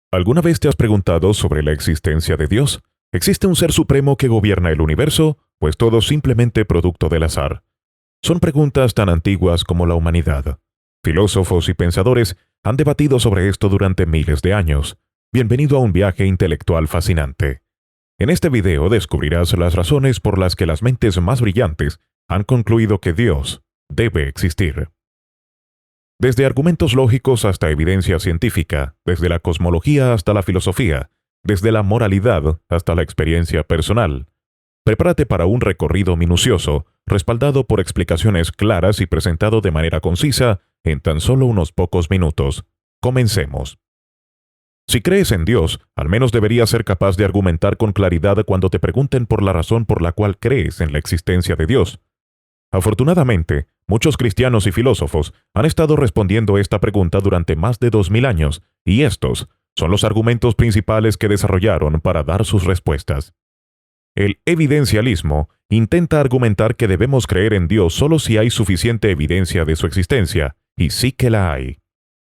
¿Alguna vez te has preguntado sobre la existencia de Dios? ¿Existe un ser supremo que gobierna el universo? ¿O es todo simplemente producto del azar? Son preguntas tan antiguas como la humanidad. Filósofos y pensadores han debatido sobre esto durante miles de años. Bienvenido a un viaje intelectual fascinante. En este video descubrirás las razones por las que las mentes más brillantes han concluido que Dios debe existir. Desde argumentos lógicos hasta evidencia científica, desde la cosmología hasta la filosofía, desde la moralidad hasta la experiencia personal. Prepárate para un recorrido minucioso, respaldado por explicaciones claras y presentado de manera concisa en tan solo unos pocos minutos. Comencemos. Si crees en Dios, al menos deberías ser capaz de argumentar con claridad cuando te pregunten por la razón por la cual crees en la existencia de Dios. Afortunadamente, muchos cristianos y filósofos han estado respondiendo esta pregunta durante más de 2000 años, y estos son los argumentos principales que desarrollaron para dar sus respuestas. El evidencialismo intenta argumentar que debemos creer en Dios solo si hay suficiente evidencia de su existencia, y sí que la hay.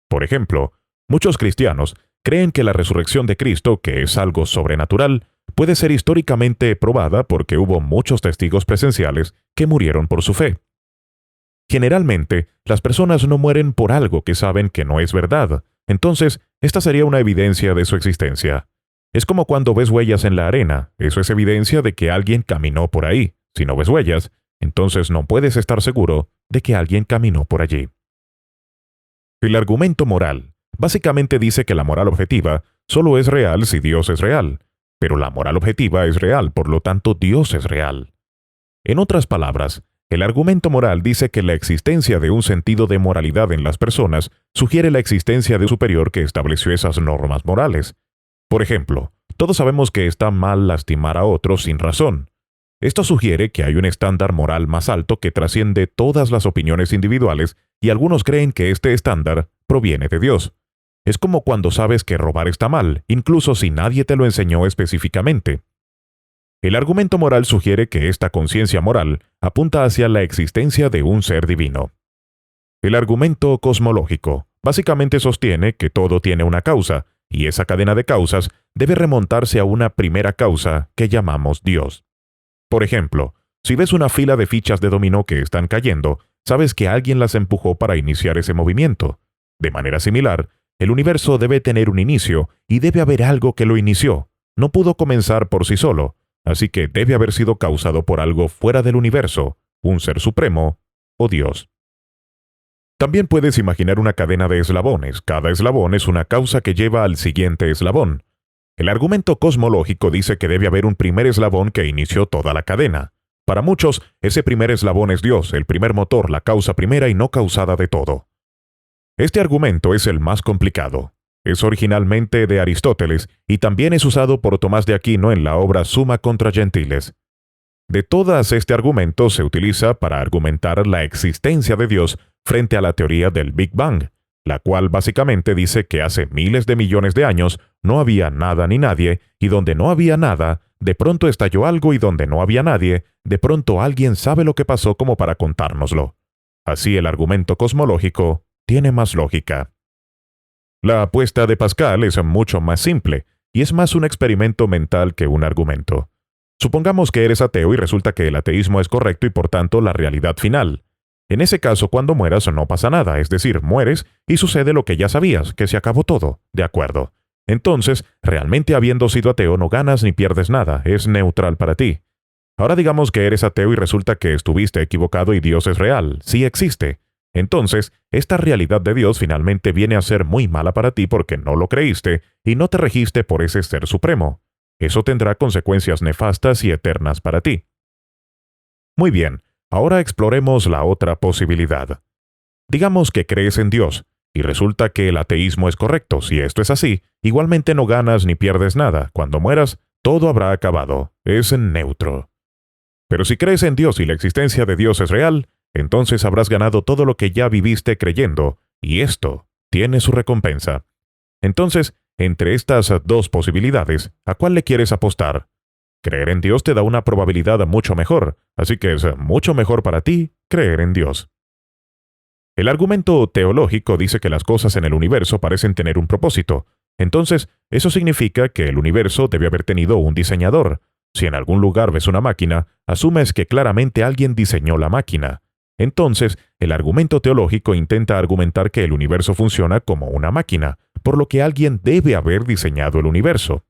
Por ejemplo, muchos cristianos creen que la resurrección de Cristo, que es algo sobrenatural, puede ser históricamente probada porque hubo muchos testigos presenciales que murieron por su fe. Generalmente, las personas no mueren por algo que saben que no es verdad, entonces esta sería una evidencia de su existencia. Es como cuando ves huellas en la arena, eso es evidencia de que alguien caminó por ahí. Si no ves huellas, entonces no puedes estar seguro de que alguien caminó por allí. El argumento moral básicamente dice que la moral objetiva solo es real si Dios es real, pero la moral objetiva es real, por lo tanto Dios es real. En otras palabras, el argumento moral dice que la existencia de un sentido de moralidad en las personas sugiere la existencia de un superior que estableció esas normas morales. Por ejemplo, todos sabemos que está mal lastimar a otros sin razón. Esto sugiere que hay un estándar moral más alto que trasciende todas las opiniones individuales y algunos creen que este estándar proviene de Dios. Es como cuando sabes que robar está mal, incluso si nadie te lo enseñó específicamente. El argumento moral sugiere que esta conciencia moral apunta hacia la existencia de un ser divino. El argumento cosmológico básicamente sostiene que todo tiene una causa, y esa cadena de causas debe remontarse a una primera causa que llamamos Dios. Por ejemplo, si ves una fila de fichas de dominó que están cayendo, sabes que alguien las empujó para iniciar ese movimiento. De manera similar, el universo debe tener un inicio y debe haber algo que lo inició. No pudo comenzar por sí solo, así que debe haber sido causado por algo fuera del universo, un ser supremo o Dios. También puedes imaginar una cadena de eslabones. Cada eslabón es una causa que lleva al siguiente eslabón. El argumento cosmológico dice que debe haber un primer eslabón que inició toda la cadena. Para muchos, ese primer eslabón es Dios, el primer motor, la causa primera y no causada de todo. Este argumento es el más complicado. Es originalmente de Aristóteles y también es usado por Tomás de Aquino en la obra Summa contra Gentiles. De todas, este argumento se utiliza para argumentar la existencia de Dios frente a la teoría del Big Bang, la cual básicamente dice que hace miles de millones de años no había nada ni nadie, y donde no había nada, de pronto estalló algo, y donde no había nadie, de pronto alguien sabe lo que pasó como para contárnoslo. Así el argumento cosmológico tiene más lógica. La apuesta de Pascal es mucho más simple, y es más un experimento mental que un argumento. Supongamos que eres ateo y resulta que el ateísmo es correcto y por tanto la realidad final. En ese caso, cuando mueras no pasa nada, es decir, mueres y sucede lo que ya sabías, que se acabó todo, ¿de acuerdo? Entonces, realmente habiendo sido ateo no ganas ni pierdes nada, es neutral para ti. Ahora digamos que eres ateo y resulta que estuviste equivocado y Dios es real, sí existe. Entonces, esta realidad de Dios finalmente viene a ser muy mala para ti porque no lo creíste y no te registe por ese ser supremo. Eso tendrá consecuencias nefastas y eternas para ti. Muy bien, ahora exploremos la otra posibilidad. Digamos que crees en Dios, y resulta que el ateísmo es correcto. Si esto es así, igualmente no ganas ni pierdes nada. Cuando mueras, todo habrá acabado. Es neutro. Pero si crees en Dios y la existencia de Dios es real, entonces habrás ganado todo lo que ya viviste creyendo, y esto tiene su recompensa. Entonces, entre estas dos posibilidades, ¿a cuál le quieres apostar? Creer en Dios te da una probabilidad mucho mejor, así que es mucho mejor para ti creer en Dios. El argumento teológico dice que las cosas en el universo parecen tener un propósito. Entonces, Eso significa que el universo debe haber tenido un diseñador. Si en algún lugar ves una máquina, asumes que claramente alguien diseñó la máquina. Entonces, el argumento teológico intenta argumentar que el universo funciona como una máquina, por lo que alguien debe haber diseñado el universo.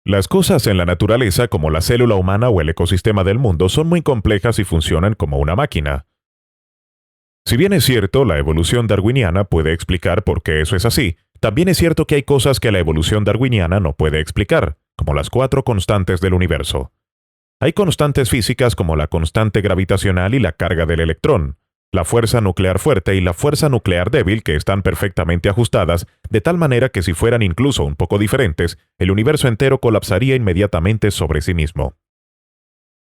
Las cosas en la naturaleza, como la célula humana o el ecosistema del mundo, son muy complejas y funcionan como una máquina. Si bien es cierto, la evolución darwiniana puede explicar por qué eso es así, también es cierto que hay cosas que la evolución darwiniana no puede explicar, como las 4 constantes del universo. Hay constantes físicas como la constante gravitacional y la carga del electrón, la fuerza nuclear fuerte y la fuerza nuclear débil que están perfectamente ajustadas, de tal manera que si fueran incluso un poco diferentes, el universo entero colapsaría inmediatamente sobre sí mismo.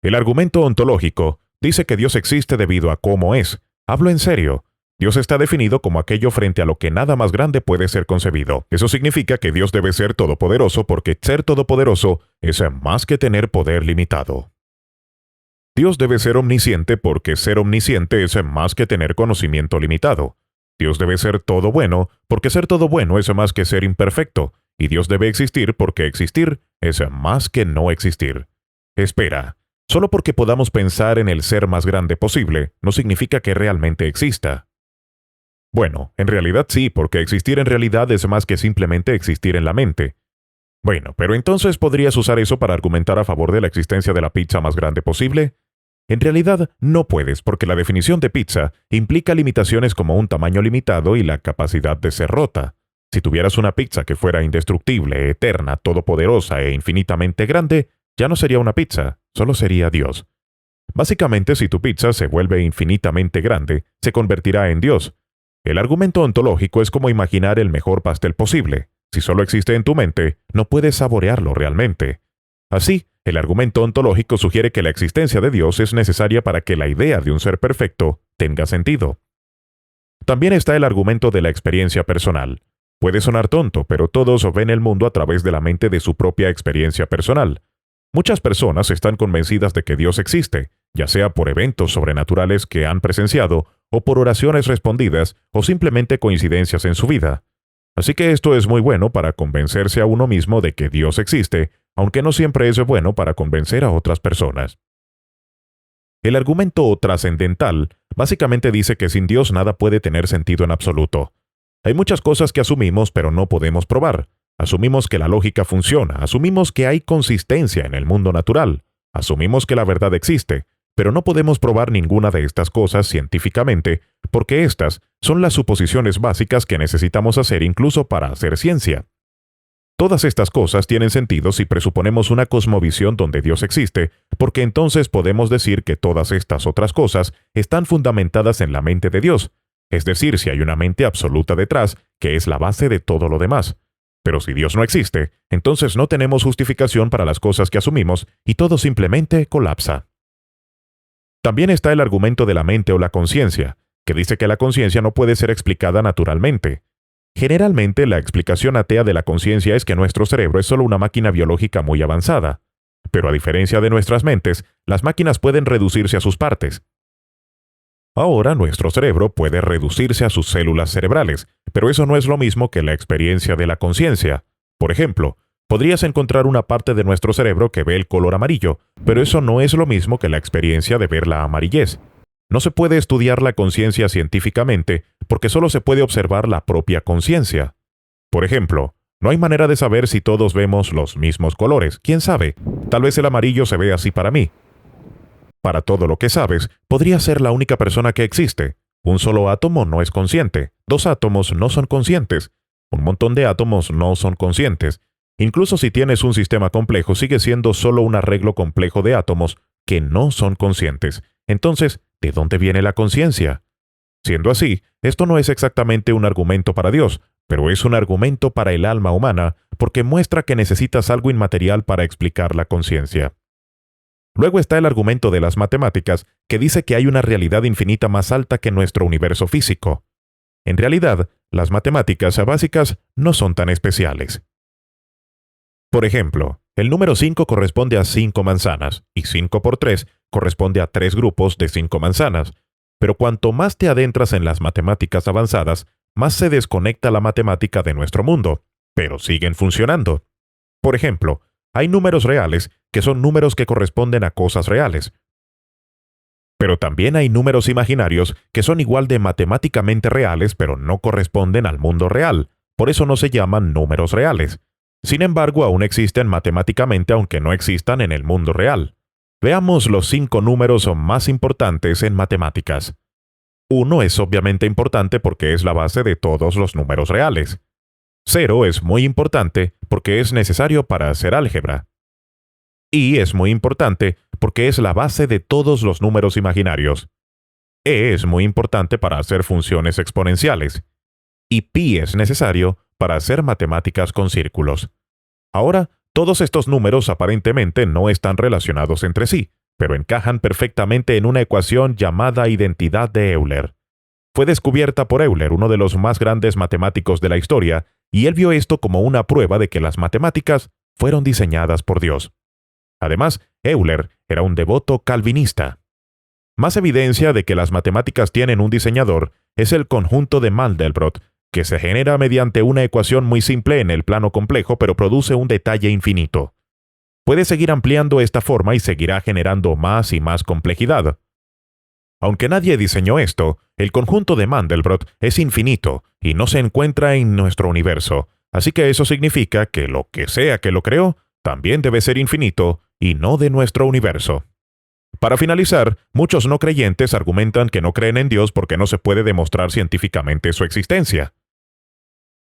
El argumento ontológico dice que Dios existe debido a cómo es. Hablo en serio. Dios está definido como aquello frente a lo que nada más grande puede ser concebido. Eso significa que Dios debe ser todopoderoso porque ser todopoderoso es más que tener poder limitado. Dios debe ser omnisciente porque ser omnisciente es más que tener conocimiento limitado. Dios debe ser todo bueno porque ser todo bueno es más que ser imperfecto. Y Dios debe existir porque existir es más que no existir. Espera. Solo porque podamos pensar en el ser más grande posible, no significa que realmente exista. Bueno, en realidad sí, porque existir en realidad es más que simplemente existir en la mente. Bueno, pero entonces ¿podrías usar eso para argumentar a favor de la existencia de la pizza más grande posible? En realidad no puedes, porque la definición de pizza implica limitaciones como un tamaño limitado y la capacidad de ser rota. Si tuvieras una pizza que fuera indestructible, eterna, todopoderosa e infinitamente grande, ya no sería una pizza, solo sería Dios. Básicamente, si tu pizza se vuelve infinitamente grande, se convertirá en Dios. El argumento ontológico es como imaginar el mejor pastel posible. Si solo existe en tu mente, no puedes saborearlo realmente. Así, el argumento ontológico sugiere que la existencia de Dios es necesaria para que la idea de un ser perfecto tenga sentido. También está el argumento de la experiencia personal. Puede sonar tonto, pero todos ven el mundo a través de la mente de su propia experiencia personal. Muchas personas están convencidas de que Dios existe, ya sea por eventos sobrenaturales que han presenciado, o por oraciones respondidas, o simplemente coincidencias en su vida. Así que esto es muy bueno para convencerse a uno mismo de que Dios existe, aunque no siempre es bueno para convencer a otras personas. El argumento trascendental básicamente dice que sin Dios nada puede tener sentido en absoluto. Hay muchas cosas que asumimos pero no podemos probar. Asumimos que la lógica funciona, asumimos que hay consistencia en el mundo natural, asumimos que la verdad existe, pero no podemos probar ninguna de estas cosas científicamente porque estas son las suposiciones básicas que necesitamos hacer incluso para hacer ciencia. Todas estas cosas tienen sentido si presuponemos una cosmovisión donde Dios existe, porque entonces podemos decir que todas estas otras cosas están fundamentadas en la mente de Dios, es decir, si hay una mente absoluta detrás, que es la base de todo lo demás. Pero si Dios no existe, entonces no tenemos justificación para las cosas que asumimos y todo simplemente colapsa. También está el argumento de la mente o la conciencia, que dice que la conciencia no puede ser explicada naturalmente. Generalmente, la explicación atea de la conciencia es que nuestro cerebro es solo una máquina biológica muy avanzada. Pero a diferencia de nuestras mentes, las máquinas pueden reducirse a sus partes. Ahora nuestro cerebro puede reducirse a sus células cerebrales, pero eso no es lo mismo que la experiencia de la conciencia. Por ejemplo, podrías encontrar una parte de nuestro cerebro que ve el color amarillo, pero eso no es lo mismo que la experiencia de ver la amarillez. No se puede estudiar la conciencia científicamente porque solo se puede observar la propia conciencia. Por ejemplo, no hay manera de saber si todos vemos los mismos colores. ¿Quién sabe? Tal vez el amarillo se ve así para mí. Para todo lo que sabes, podría ser la única persona que existe. Un solo átomo no es consciente. 2 átomos no son conscientes. Un montón de átomos no son conscientes. Incluso si tienes un sistema complejo, sigue siendo solo un arreglo complejo de átomos que no son conscientes. Entonces, ¿de dónde viene la conciencia? Siendo así, esto no es exactamente un argumento para Dios, pero es un argumento para el alma humana porque muestra que necesitas algo inmaterial para explicar la conciencia. Luego está el argumento de las matemáticas, que dice que hay una realidad infinita más alta que nuestro universo físico. En realidad, las matemáticas básicas no son tan especiales. Por ejemplo, el número 5 corresponde a 5 manzanas, y 5 por 3 corresponde a 3 grupos de 5 manzanas. Pero cuanto más te adentras en las matemáticas avanzadas, más se desconecta la matemática de nuestro mundo, pero siguen funcionando. Por ejemplo, hay números reales que son números que corresponden a cosas reales. Pero también hay números imaginarios que son igual de matemáticamente reales pero no corresponden al mundo real. Por eso no se llaman números reales. Sin embargo, aún existen matemáticamente aunque no existan en el mundo real. Veamos los 5 números más importantes en matemáticas. 1 es obviamente importante porque es la base de todos los números reales. 0 es muy importante porque es necesario para hacer álgebra. Y es muy importante porque es la base de todos los números imaginarios. E es muy importante para hacer funciones exponenciales. Y pi es necesario para hacer matemáticas con círculos. Ahora, todos estos números aparentemente no están relacionados entre sí, pero encajan perfectamente en una ecuación llamada identidad de Euler. Fue descubierta por Euler, uno de los más grandes matemáticos de la historia, y él vio esto como una prueba de que las matemáticas fueron diseñadas por Dios. Además, Euler era un devoto calvinista. Más evidencia de que las matemáticas tienen un diseñador es el conjunto de Mandelbrot, que se genera mediante una ecuación muy simple en el plano complejo pero produce un detalle infinito. Puede seguir ampliando esta forma y seguirá generando más y más complejidad. Aunque nadie diseñó esto, el conjunto de Mandelbrot es infinito y no se encuentra en nuestro universo, así que eso significa que lo que sea que lo creó también debe ser infinito y no de nuestro universo. Para finalizar, muchos no creyentes argumentan que no creen en Dios porque no se puede demostrar científicamente su existencia.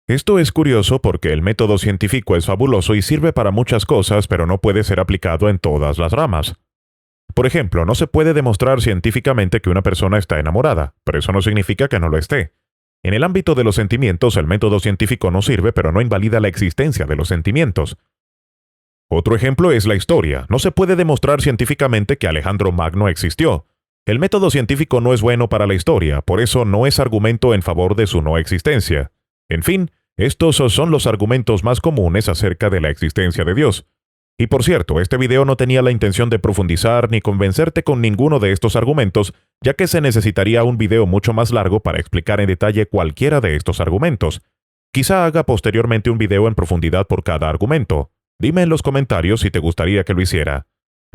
Esto es curioso porque el método científico es fabuloso y sirve para muchas cosas, pero no puede ser aplicado en todas las ramas. Por ejemplo, no se puede demostrar científicamente que una persona está enamorada, pero eso no significa que no lo esté. En el ámbito de los sentimientos, el método científico no sirve, pero no invalida la existencia de los sentimientos. Otro ejemplo es la historia. No se puede demostrar científicamente que Alejandro Magno existió. El método científico no es bueno para la historia, por eso no es argumento en favor de su no existencia. En fin, estos son los argumentos más comunes acerca de la existencia de Dios. Y por cierto, este video no tenía la intención de profundizar ni convencerte con ninguno de estos argumentos, ya que se necesitaría un video mucho más largo para explicar en detalle cualquiera de estos argumentos. Quizá haga posteriormente un video en profundidad por cada argumento. Dime en los comentarios si te gustaría que lo hiciera.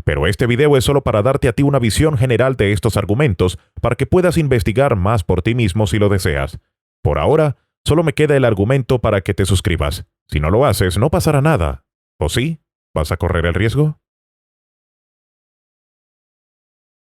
Pero este video es solo para darte a ti una visión general de estos argumentos para que puedas investigar más por ti mismo si lo deseas. Por ahora, solo me queda el argumento para que te suscribas. Si no lo haces, no pasará nada. ¿O sí? ¿Vas a correr el riesgo?